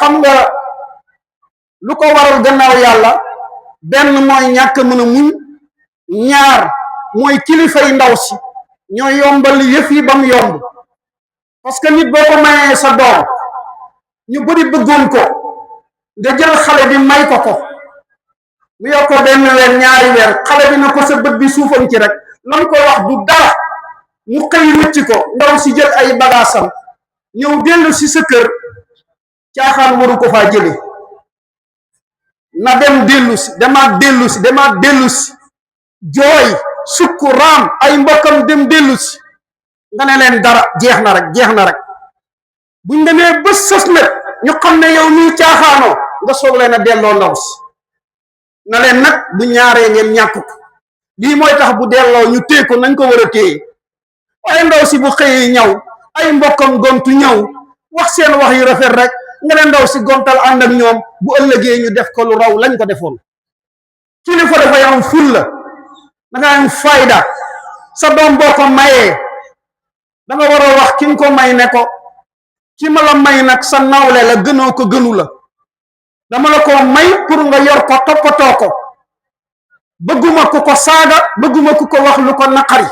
xam nga lu ko waral gannaaw yàlla benn mooy ñàkk mën a muñ, ñaar mooy kilifay ndaw si ñoo yombal yëf yi ba mu yomb. parce que nit boo ko mayee sa doom ñu bëri bëggoon ko nga jël xale bi may ko mu yor ko benn weer ñaari weer xale bi na ko sa bët bi suufam ci rek lan ko wax du dara mu xëy wëcc ko ndaw si jël ay bagaasam ñëw dellu si sa kër, caaxaan waru ko faa jële. na dem dellu si demaat dellu si jooy sukk raam ay mbokkam dem dellu si nga ne leen dara jeex na rek buñ demee ba sës nag ñu xam ne yow mii caaxaanoo nga soog leen a delloo ndaw si na leen nag bu ñaaree ngeen ñàkk ko. lii mooy tax bu delloo ñu téye ko nañ ko war a téye. waaye ndaw si bu xëyee ñaw ay mbokkam gontu ñëw wax seen wax yu rafet rek nga ne ndaw si gontal ànd ak ñoom bu ëllëgee ñu def ko lu raw lañ ko defoon. kilifa dafay am fulla, danga am fayda. sa doom boo ko mayee danga war a wax ki nga ko may ne ko ki ma la may nag sa nawle la, gënoo ko gënu la, dama la ko may pour nga yor ko toppatoo ko, bëgguma ku ko saaga, bëgguma ku ko wax lu ko naqari.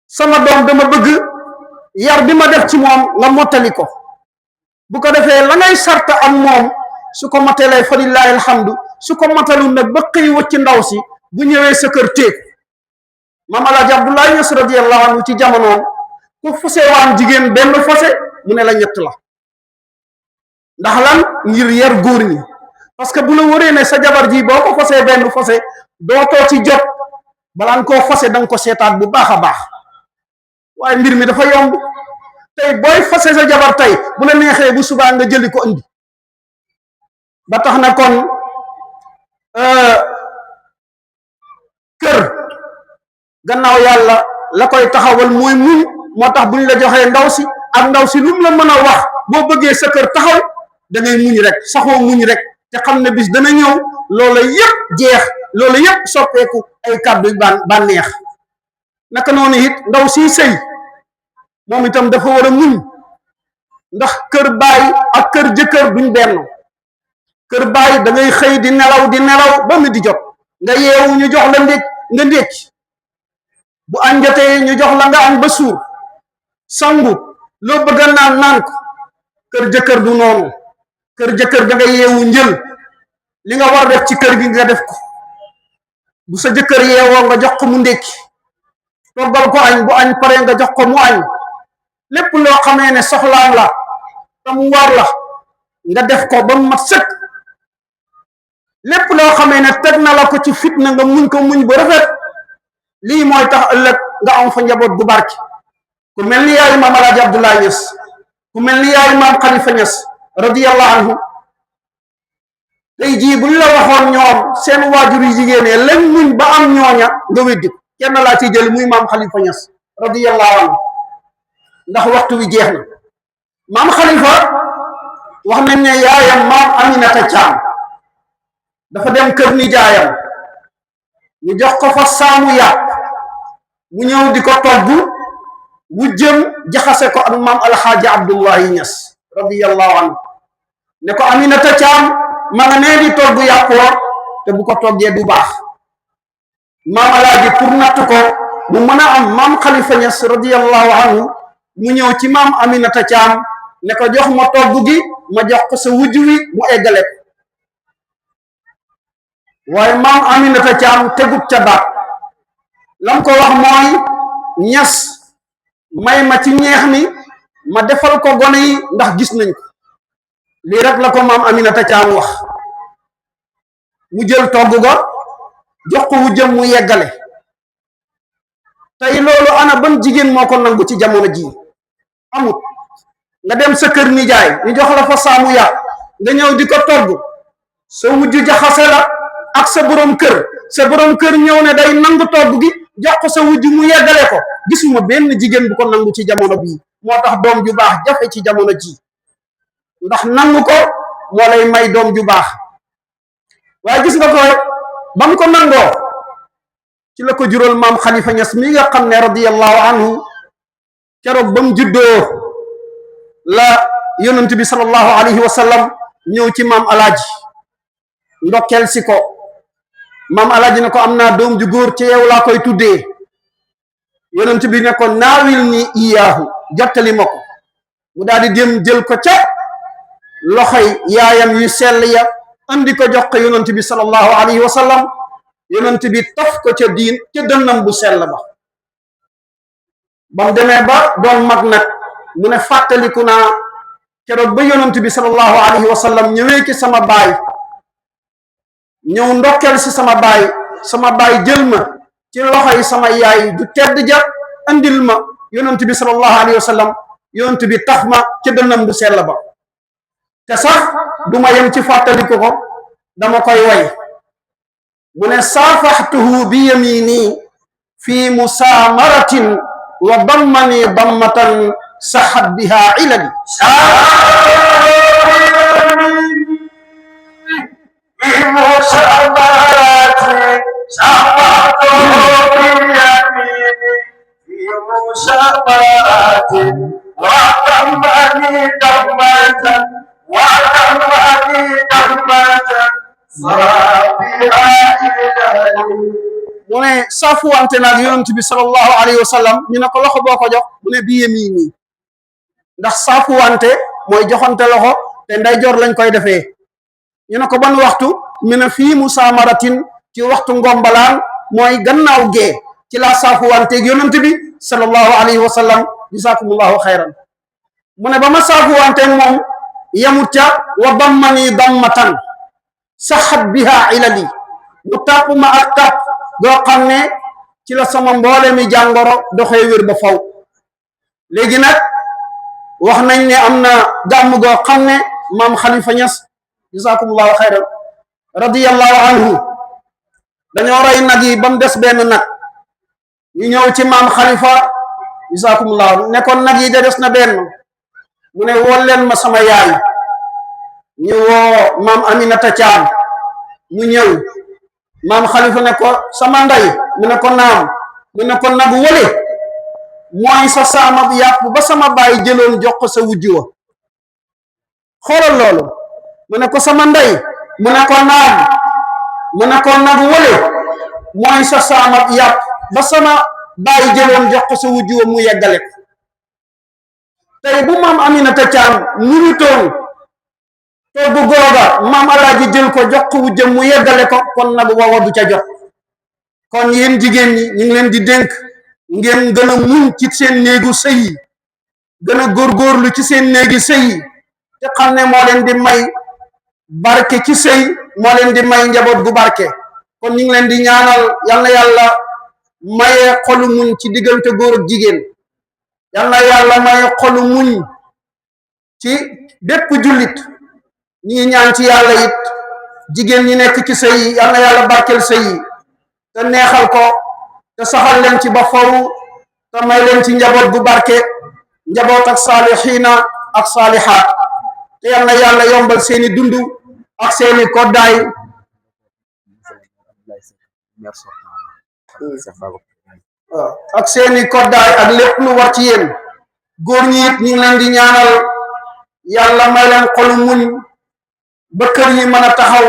sama doom dama bëgg yar bi ma def ci moom nga mottali ko, bu ko defee la ngay sarta am moom su ko matalee fa lillahi alhamdu, su ko matalu nag ba xëy wacc ndaw si bu ñëwee sa kër téeg. maam Alaaji Abdoulaye Niass radiyallahu anhu ci jamonoom ku fase waan jigéen benn fase mu ne la ñett la. ndax lan? ngir yar góor ñi. parce que bu la wëree ne sa jabar ji boo ko fasee benn fase dootoo ci jot, balaan koo fase danga ko seetaat bu baax a baax. waaye mbir mi dafa yomb, tey booy fase sa jabar tey bu la neexee bu subaa nga jëli ko indi. ba tax na kon kër gannaaw yàlla la koy taxawal mooy muñ. moo tax buñ la joxee ndaw si ak ndaw si lu mu la mën a wax boo bëggee sa kër taxaw da ngay muñ rek, saxoo muñ rek te xam ne bis dana ñëw loola yépp jeex, loola yépp soppeeku ay kàddu bànneex. naka noonu it ndaw si sëy moom itam dafa war a muñ, ndax kër baay ak kër jëkkër duñ benn. kër baay da ngay xëy di nelaw ba mu di jot nga yeewu ñu jox la nga ndékki, bu añ jotee ñu jox la nga añ ba suur sangu loo bëgg a naan ko. kër jëkkër du noonu. kër jëkkër da nga yeewu njël li nga war def ci kër gi nga def ko, bu sa jëkkër yeewoo nga jox ko mu ndékki, toggal ko añ, bu añ pare nga jox ko mu añ. lépp loo xamee ne soxlaam la te mu war la nga def ko ba mu mat sëkk. lépp loo xamee ne teg na la ko ci fitna nga muñ ko muñ bu rafet. lii mooy tax ëllëg nga am fa njaboot gu barke. ku mel ni yaayu maam Alaaji Abdoulaye Niass, ku mel ni yaayu maam Khalifa Niass radiyallahu anhu. tey jii buñ la waxoon ñoom seen waajur yu jigéen lañ muñ ba am ñooña nga weddi ko. kenn laa ci jël muy maam Khalifa Niass radiyallahu anhu, ndax waxtu wi jeex na. maam Khalifa wax nañ ne yaayam maam Aminata Thiam dafa dem kër nijaayam ñu jox ko fa saamu yàpp mu ñëw di ko togg wu jëm jaxase ko ak maam Alxaaji Abdullahi Niass radiyallahu anhu ne ko Aminata Thiam ma nga nee di togg yàpp wa te bu ko toggee du baax. maam Alaaji pour natt ko mu mën a am maam Khalifa Niass radiyallahu anhu mu ñëw ci maam Aminata Thiam ne ko jox ma togg gi ma jox ko sa wujj wi mu eggale ko. waaye maam Aminata Thiam tegut ca baat, lam ko wax mooy Niass may ma ci ñeex mi ma defal ko gone yi ndax gis nañ ko. lii rek la ko maam Aminata Thiam wax. mu jël togg ga jox ko wujjam mu yeggale. tey loolu ana ban jigéen moo ko nangu ci jamono ji? amut. nga dem sa kër nijaay ñu jox la fa saamu yàpp nga ñëw di ko togg, sa wujj jaxase la ak sa borom kër ñëw ne day nangu togg gi jox ko sa wujj mu yeggale ko. gisuma benn jigéen bu ko nangu ci jamono bii. moo tax doom ju baax jafe ci jamono ji, ndax nangu ko moo lay may doom ju baax. waaye gis nga ko ba mu ko nangoo ci la ko jural maam Khalifa Niass mi nga xam ne radiyallahu anhu keroog ba mu juddoo la yonent bi sallallahu alayhi wa sallam ñëw ci maam alaaji ndokkeel si ko maam alaaji ne ko am naa doom ju góor ci yow laa koy tuddee yonent bi ne ko naawil ni iyaahu jottali ma ko mu daal di dem jël ko ca loxoy yaayam yu sell ya andi ko jox ko yonent bi sallallahu alayhi wa sallam yonent bi taf ko ca diin ca dënnam bu sell ba bam demee ba doon mag nag mu ne fàttaliku naa keroog ba yonent bi sallallahu alayhi wa sallam ñëwee ci sama baay ñëw ndokkeel si sama baay jël ma ci loxoy sama yaay ju tedd ja andil ma yonent bi sallallahu alayhi wa sallam yonent bi taf ma ca dënnam bu sell ba te sax du ma yem ci fàttaliku ko dama koy way mu ne saafaxtuhu bi yamini fi musaamaratin wa dammani dammatan saxat biha ilali mu ne saafuwante naag yonent bi sallallahu alayhi wa sallam ñu ne ko loxo boo ko jox mu ne bi yemii nii ndax saafuwante mooy joxante loxo te ndeyjoor lañ koy defee ñu ne ko ban waxtu mu ne fii musaamaratin ci waxtu ngombalaan mooy gannaaw gee ci laa saafuwanteeg yonent bi sallallahu alayhi wa sallam jazakumullahu xayran mu ne ba ma saafuwanteeg moom yemut ca wa dammani dammatan saxat biha ilali mu tàpp ma ak tàpp doo xam ne ci la sama mboole mi jàngoro doxee wér ba faw léegi nag wax nañ ne am na gàmm goo xam ne maam Khalifa Niass jazakumullahu xayran radiyallahu anhu dañoo rey nag yi ba mu des benn nag ñu ñëw ci maam Khalifa jazakumullahu ne kon nag yi da des na benn mu ne wool leen ma sama yaay ñu woo maam Aminata Thiam mu ñëw maam Khalifa ne ko sama ndey mu ne ko naam mu ne ko nag wële mooy sa saama yàpp ba sama baay jëloon jox ko sa wujji wa xoolal loolu mu ne ko sama ndey mu ne ko naam mu ne ko nag wële mooy sa saama yàpp ba sama baay jëloon jox ko sa wujji wa mu yeggale ko tey bu maam Aminata Thiam ñu toon togg googa maam alaaji jël ko jox ko wujjam mu yeggale ko kon nag wawa du ca jot kon yéen jigéen ñi ñu ngi leen di dénk ngeen gën a muñ ci seen néegu sëy yi gën a góorgóorlu ci seen néegi sëy yi te xam ne moo leen di may barke ci sëy moo leen di may njaboot gu barke kon ñu ngi leen di ñaanal yal na yàlla maye xolu muñ ci diggante góor ak jigéen yal na yàlla maye xolu muñ ci bépp jullit ñi ngi ñaan ci yàlla it jigéen ñi nekk ci sëy yi yal na yàlla barkel sëy yi te neexal ko te saxal leen ci ba faw te may leen ci njaboot gu barke njaboot ak saalixiina ak saalihaat te yal na yàlla yombal seeni dund ak seeni koddaay ak seeni koddaay ak lépp lu war ci yéen góor ñi it ñu ngi leen di ñaanal yàlla may leen xolu muñ ba kër yi mën a taxaw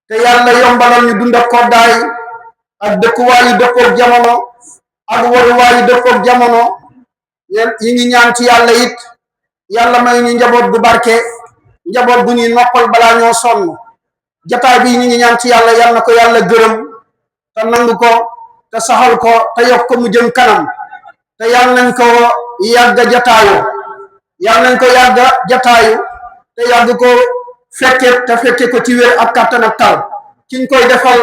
te yàlla yombalal ñu dund ak koddaay ak dëkkuwaay yu dëppook jamono ak waruwaay yu dëppook jamono yi ngi ñaan ci yàlla it yàlla may ñu njaboot bu barke njaboot bu ñuy noppal balaa ñoo sonn jataay bi ñu ngi ñaan ci yàlla yal na ko yàlla gërëm te nangu ko te saxal ko te yokk ko mu jëm kanam te yal nañ ko yàgga jataayu yal nañ ko yàgga jataayu te yàgg ko fekke ko ci wér ak kàttan ak tal kiñ koy defal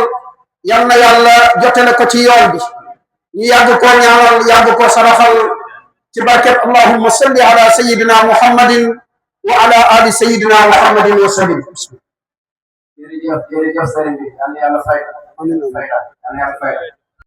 yal na yàlla jotale ko ci yoon bi ñu yàgg koo ñaanal yàgg ko saraxal ci barket allahumma salli ala sayyidina muhammadin wa ala ali sayyidina muhammadin wa sallim jërëjëf sëriñ bi yal na yàlla fay